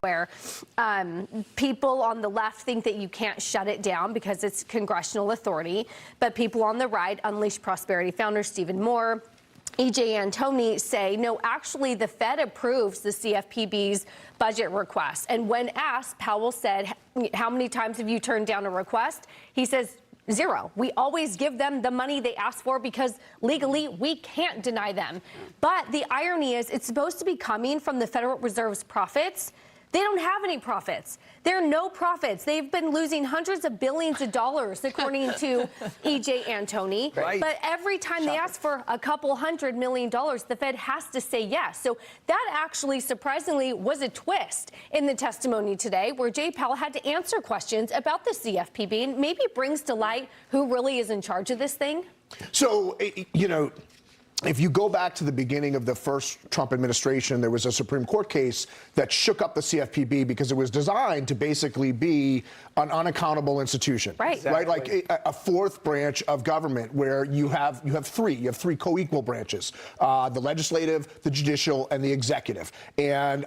where people on the left think that you can't shut it down because it's congressional authority, but people on the right, Unleash Prosperity founder Stephen Moore, E.J. Antoni, say, no, actually, the Fed approves the CFPB's budget request. And when asked, Powell said, how many times have you turned down a request? He says, 0. We always give them the money they ask for because legally we can't deny them. But the irony is it's supposed to be coming from the Federal Reserve's profits. They don't have any profits. There are no profits. They've been losing hundreds of billions of dollars, according to E.J. Antoni. Right. But every time they ask for a couple $100 million, the Fed has to say yes. So that actually, surprisingly, was a twist in the testimony today, where Jay Powell had to answer questions about the CFPB and maybe brings to light who really is in charge of this thing. So, you know, if you go back to the beginning of the first Trump administration, there was a Supreme Court case that shook up the CFPB because it was designed to basically be an unaccountable institution. Right. Exactly. Right? Like a fourth branch of government where you have three co-equal branches, the legislative, the judicial, and the executive. And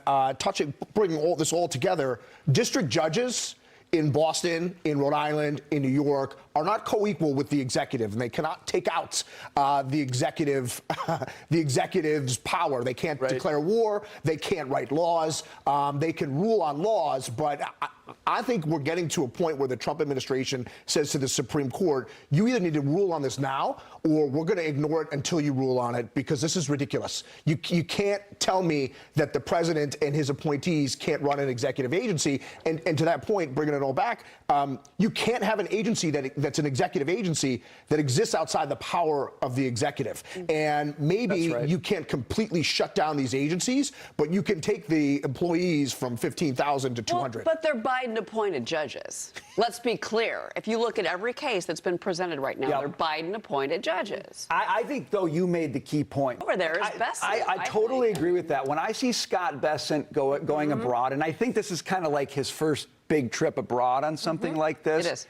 bringing all this together, district judges in Boston, in Rhode Island, in New York are not co-equal with the executive, and they cannot take out the executive's power. They can't declare war. They can't write laws. They can rule on laws, but I think we're getting to a point where the Trump administration says to the Supreme Court, you either need to rule on this now, or we're going to ignore it until you rule on it, because this is ridiculous. You can't tell me that the president and his appointees can't run an executive agency. And to that point, bringing it all back, you can't have an agency that's an executive agency that exists outside the power of the executive. And maybe you can't completely shut down these agencies, but you can take the employees from 15,000 to 200. But they're Biden-appointed judges. Let's be clear. If you look at every case that's been presented right now, they're Biden-appointed judges. I think, though, you made the key point. Over there is Bessent. I totally agree with that. When I see Scott Bessent going abroad, and I think this is kind of like his first big trip abroad on something like this. It is.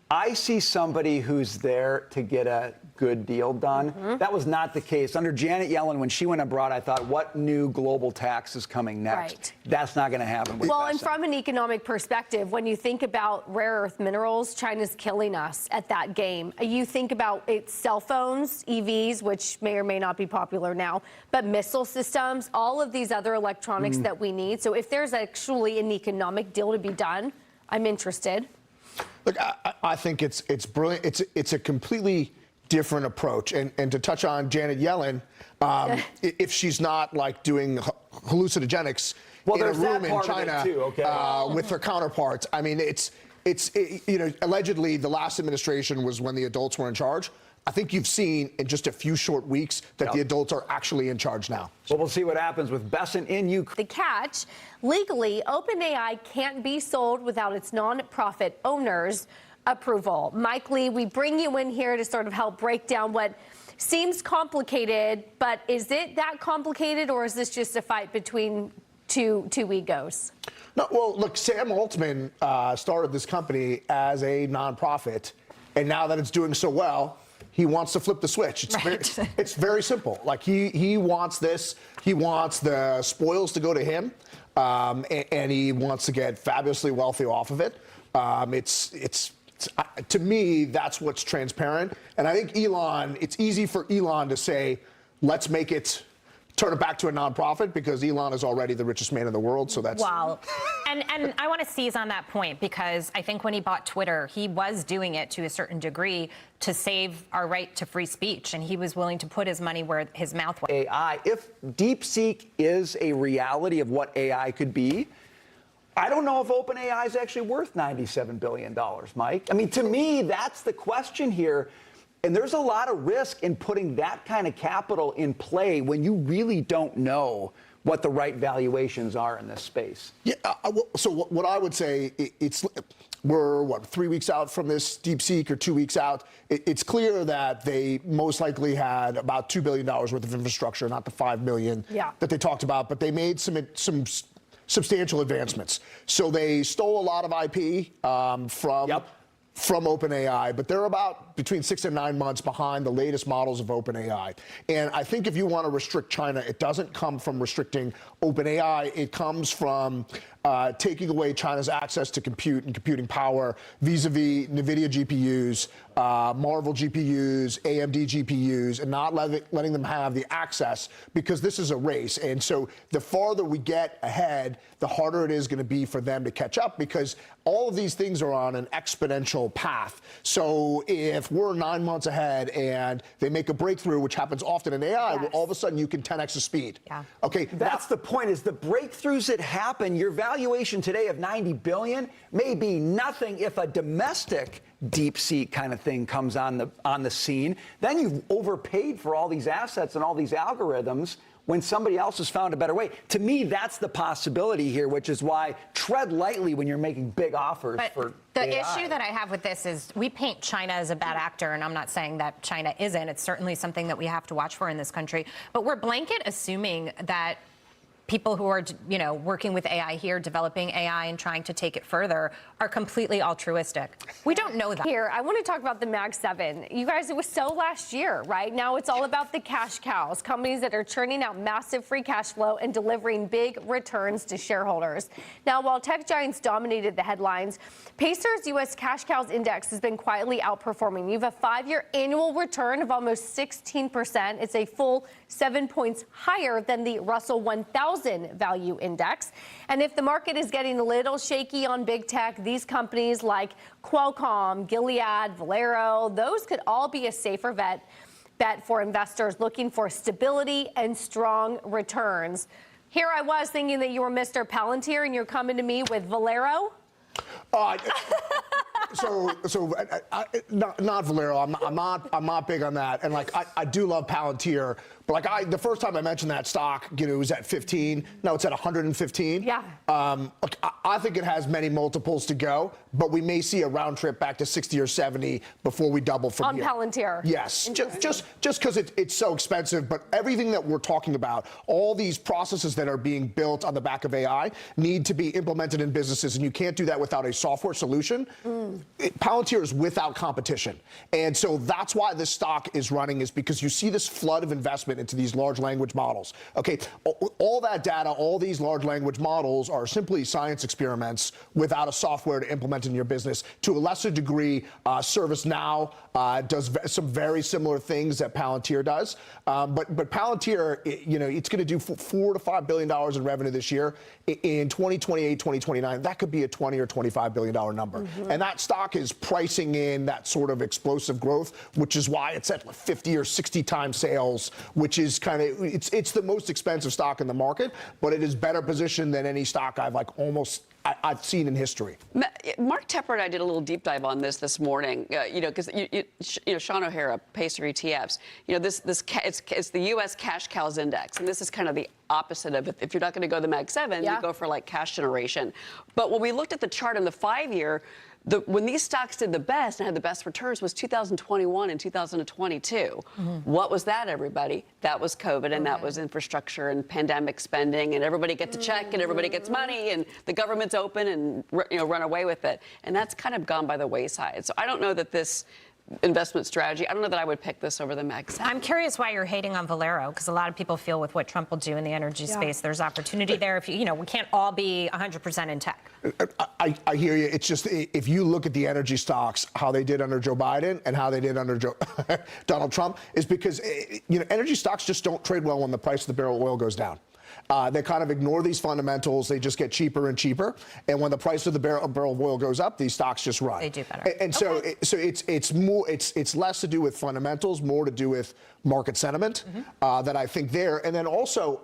I see somebody who's there to get a good deal done. That was not the case. Under Janet Yellen, when she went abroad, I thought, what new global tax is coming next? Right. That's not going to happen with Well, Bessent. and from an economic perspective, when you think about rare earth minerals, China's killing us at that game. You think about its cell phones, EVs, which may or may not be popular now, but missile systems, all of these other electronics that we need. So if there's actually an economic deal to be done, I'm interested. Look, I think it's brilliant. It's a completely different approach. And to touch on Janet Yellen, if she's not like doing hallucinogenics in a room in China with her counterparts, I mean, it's you know, allegedly the last administration was when the adults were in charge. I think you've seen in just a few short weeks that the adults are actually in charge now. Well, we'll see what happens with Bessent in Ukraine. The catch, legally, OpenAI can't be sold without its nonprofit owners' approval. Mike Lee, we bring you in here to sort of help break down what seems complicated, but is it that complicated, or is this just a fight between two egos? No, well, look, Sam Altman started this company as a nonprofit, and now that it's doing so well, he wants to flip the switch. It's very simple. Like he wants this. He wants the spoils to go to him, and he wants to get fabulously wealthy off of it. To me, that's what's transparent. And I think Elon, it's easy for Elon to say, let's turn it back to a nonprofit, because Elon is already the richest man in the world. So that's wow. And I want to seize on that point, because I think when he bought Twitter, he was doing it to a certain degree to save our right to free speech, and he was willing to put his money where his mouth was. AI, if DeepSeek is a reality of what AI could be, I don't know if OpenAI is actually worth $97 billion, Mike. I mean, to me, that's the question here. And there's a lot of risk in putting that kind of capital in play when you really don't know what the right valuations are in this space. Yeah. So what I would say, we're 3 weeks out from this DeepSeek, or 2 weeks out. It's clear that they most likely had about $2 billion worth of infrastructure, not the $5 billion that they talked about, but they made some substantial advancements. So they stole a lot of IP from OpenAI, but they're about between 6 and 9 months behind the latest models of OpenAI. And I think if you want to restrict China, it doesn't come from restricting OpenAI. It comes from taking away China's access to compute and computing power vis-a-vis NVIDIA GPUs, Marvel GPUs, AMD GPUs, and not letting them have the access, because this is a race. And so the farther we get ahead, the harder it is going to be for them to catch up, because all of these things are on an exponential path. So if we're 9 months ahead and they make a breakthrough, which happens often in AI, well, all of a sudden you can 10x the speed. Yeah. Okay, That's the point, is the breakthroughs that happen, your valuation today of $90 billion may be nothing if a domestic DeepSeek kind of thing comes on the scene. Then you've overpaid for all these assets and all these algorithms when somebody else has found a better way. To me, that's the possibility here, which is why tread lightly when you're making big offers for the AI. issue that I have with this is we paint China as a bad actor, and I'm not saying that China isn't. It's certainly something that we have to watch for in this country. But we're blanket assuming that people who are, working with AI here, developing AI and trying to take it further, are completely altruistic. We don't know that. Here, I want to talk about the Mag 7. You guys, it was so last year, right? Now it's all about the cash cows, companies that are churning out massive free cash flow and delivering big returns to shareholders. Now, while tech giants dominated the headlines, Pacer's U.S. Cash Cows Index has been quietly outperforming. You have a 5-year annual return of almost 16%. It's a full 7 points higher than the Russell 1000 value index. And if the market is getting a little shaky on big tech, these companies like Qualcomm, Gilead, Valero, those could all be a safer bet for investors looking for stability and strong returns. Here I was thinking that you were Mr. Palantir, and you're coming to me with Valero? Not Valero. I'm not big on that. And I do love Palantir, but the first time I mentioned that stock, it was at 15. Now it's at 115. Yeah. I think it has many multiples to go, but we may see a round trip back to 60 or 70 before we double from here. On Palantir. Yes. Just because it's so expensive, but everything that we're talking about, all these processes that are being built on the back of AI need to be implemented in businesses, and you can't do that without a software solution. Palantir is without competition. And so that's why this stock is running, is because you see this flood of investment into these large language models. Okay, all that data, all these large language models are simply science experiments without a software to implement in your business. To a lesser degree, ServiceNow does some very similar things that Palantir does. But Palantir, it's going to do $4 to $5 billion in revenue this year. In 2028, 2029, that could be a $20 or $25 billion number. And that stock is pricing in that sort of explosive growth, which is why it's at 50 or 60 times sales, which is it's the most expensive stock in the market, but it is better positioned than any stock I've seen in history. Mark Tepper and I did a little deep dive on this morning, because Sean O'Hara, Pacer ETFs, it's the U.S. Cash Cows Index, and this is kind of the opposite of it. If you're not going to go the Mag 7, you go for cash generation. But when we looked at the chart in the 5-year, when these stocks did the best and had the best returns was 2021 and 2022. What was that, everybody? That was COVID, and that was infrastructure and pandemic spending, and everybody gets a check and everybody gets money, and the government's open and run away with it. And that's kind of gone by the wayside. So I don't know that this investment strategy, I don't know that I would pick this over the Mag 7. I'm curious why you're hating on Valero, because a lot of people feel with what Trump will do in the energy space, there's opportunity there. If we can't all be 100% in tech. I hear you. It's just, if you look at the energy stocks, how they did under Joe Biden and how they did under Donald Trump, is because energy stocks just don't trade well when the price of the barrel of oil goes down. They kind of ignore these fundamentals. They just get cheaper and cheaper. And when the price of the barrel of oil goes up, these stocks just run. They do better. And so it's less to do with fundamentals, more to do with market sentiment that I think there. And then also,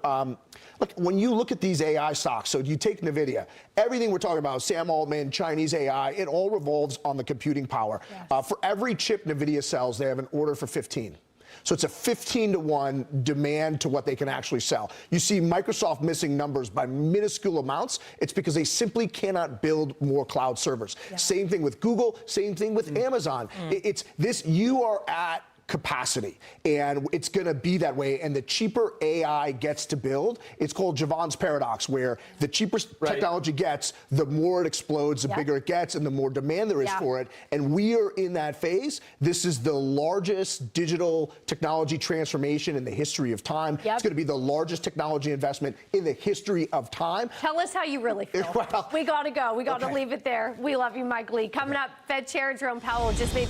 look, when you look at these AI stocks, so you take NVIDIA, everything we're talking about, Sam Altman, Chinese AI, it all revolves on the computing power. Yes. For every chip NVIDIA sells, they have an order for 15. So it's a 15-to-1 demand to what they can actually sell. You see Microsoft missing numbers by minuscule amounts. It's because they simply cannot build more cloud servers. Yeah. Same thing with Google, same thing with Amazon. It's this, you are at capacity. And it's going to be that way. And the cheaper AI gets to build, it's called Javon's paradox, where the cheaper technology gets, the more it explodes, the bigger it gets, and the more demand there is for it. And we are in that phase. This is the largest digital technology transformation in the history of time. It's going to be the largest technology investment in the history of time. Tell us how you really feel. Well, we got to go. We got to leave it there. We love you, Mike Lee. Coming up, Fed Chair Jerome Powell just made